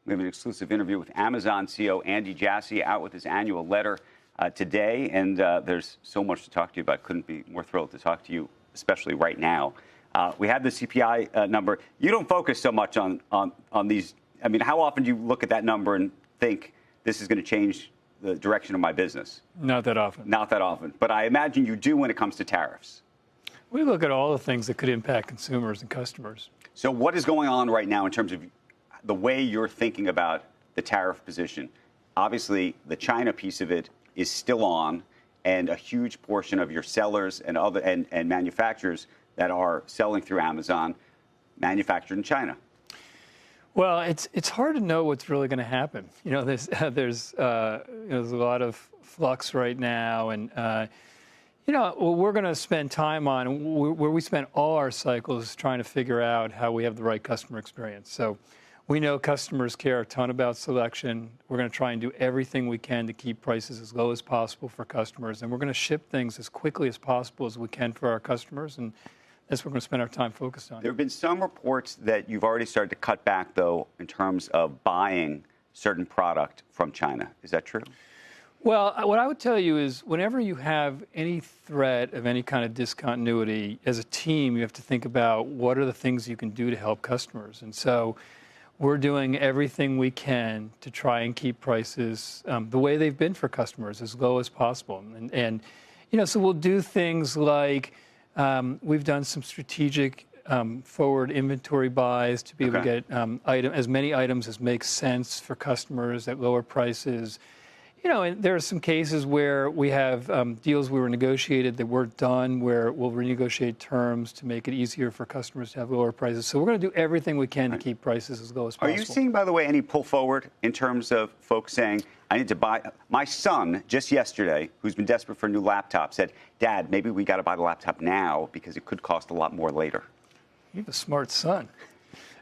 We have an exclusive interview with Amazon CEO Andy Jassy out with his annual letter today. And there's so much to talk to you about. Couldn't be more thrilled to talk to you, especially right now. We have the CPI number. You don't focus so much on these. I mean, how often do you look at that number and think this is going to change the direction of my business? Not that often. Not that often. But I imagine you do when it comes to tariffs. We look at all the things that could impact consumers and customers. So what is going on right now in terms of the way you're thinking about the tariff position? Obviously, the China piece of it is still on, and a huge portion of your sellers and other and manufacturers that are selling through Amazon manufactured in China. Well, it's hard to know what's really going to happen. You know, there's a lot of flux right now, and what we're going to spend time on, where we spend all our cycles, trying to figure out how we have the right customer experience. So we know customers care a ton about selection. We're going to try and do everything we can to keep prices as low as possible for customers, and we're going to ship things as quickly as possible as we can for our customers, and that's what we're going to spend our time focused on. There have been some reports that you've already started to cut back, though, in terms of buying certain product from China. Is that true? Well, what I would tell you is whenever you have any threat of any kind of discontinuity, as a team, you have to think about what are the things you can do to help customers. And so we're doing everything we can to try and keep prices the way they've been for customers, as low as possible. And so we'll do things like we've done some strategic forward inventory buys to be able to get as many items as makes sense for customers at lower prices. And there are some cases where we have deals we were negotiated that weren't done, where we'll renegotiate terms to make it easier for customers to have lower prices. So we're going to do everything we can to keep prices as low as possible. Are you seeing, by the way, any pull forward in terms of folks saying, I need to buy? My son, just yesterday, who's been desperate for a new laptop, said, Dad, maybe we got to buy the laptop now because it could cost a lot more later. You have a smart son.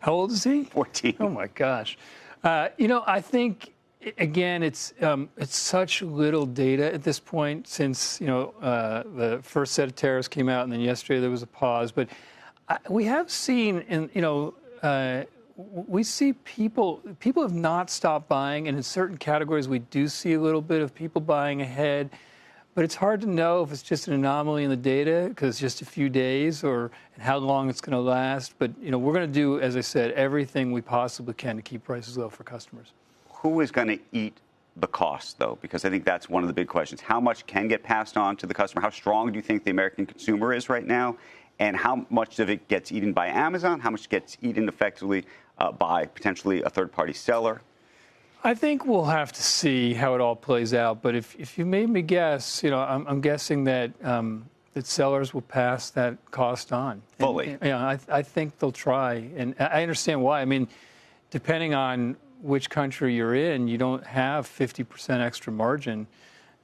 How old is he? 14. Oh, my gosh. I think, again, it's such little data at this point since, the first set of tariffs came out, and then yesterday there was a pause. But we have seen, we see people have not stopped buying, and in certain categories we do see a little bit of people buying ahead. But it's hard to know if it's just an anomaly in the data because it's just a few days and how long it's going to last. But, we're going to do, as I said, everything we possibly can to keep prices low for customers. Who is going to eat the cost, though? Because I think that's one of the big questions. How much can get passed on to the customer? How strong do you think the American consumer is right now? And how much of it gets eaten by Amazon? How much gets eaten effectively by potentially a third-party seller? I think we'll have to see how it all plays out. But if you made me guess, I'm guessing that sellers will pass that cost on. Fully. I think they'll try. And I understand why. I mean, depending on which country you're in, you don't have 50% extra margin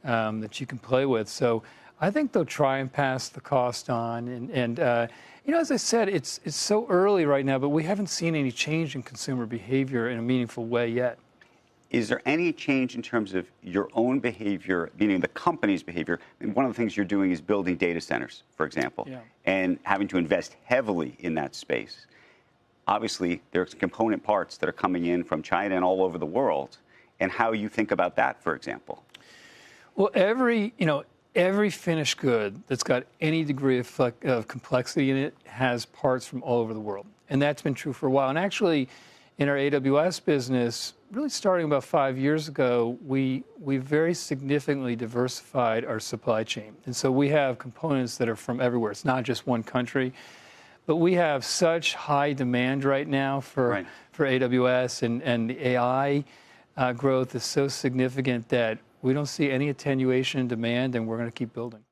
that you can play with. So I think they'll try and pass the cost on. And as I said, it's so early right now, but we haven't seen any change in consumer behavior in a meaningful way yet. Is there any change in terms of your own behavior, meaning the company's behavior? And one of the things you're doing is building data centers, for example, and having to invest heavily in that space. Obviously, there's component parts that are coming in from China and all over the world, and how you think about that, for example. Well, every finished good that's got any degree of complexity in it has parts from all over the world, and that's been true for a while. And actually, in our AWS business, really starting about 5 years ago, we very significantly diversified our supply chain, and so we have components that are from everywhere. It's not just one country. But we have such high demand right now for AWS, and the AI growth is so significant that we don't see any attenuation in demand, and we're going to keep building.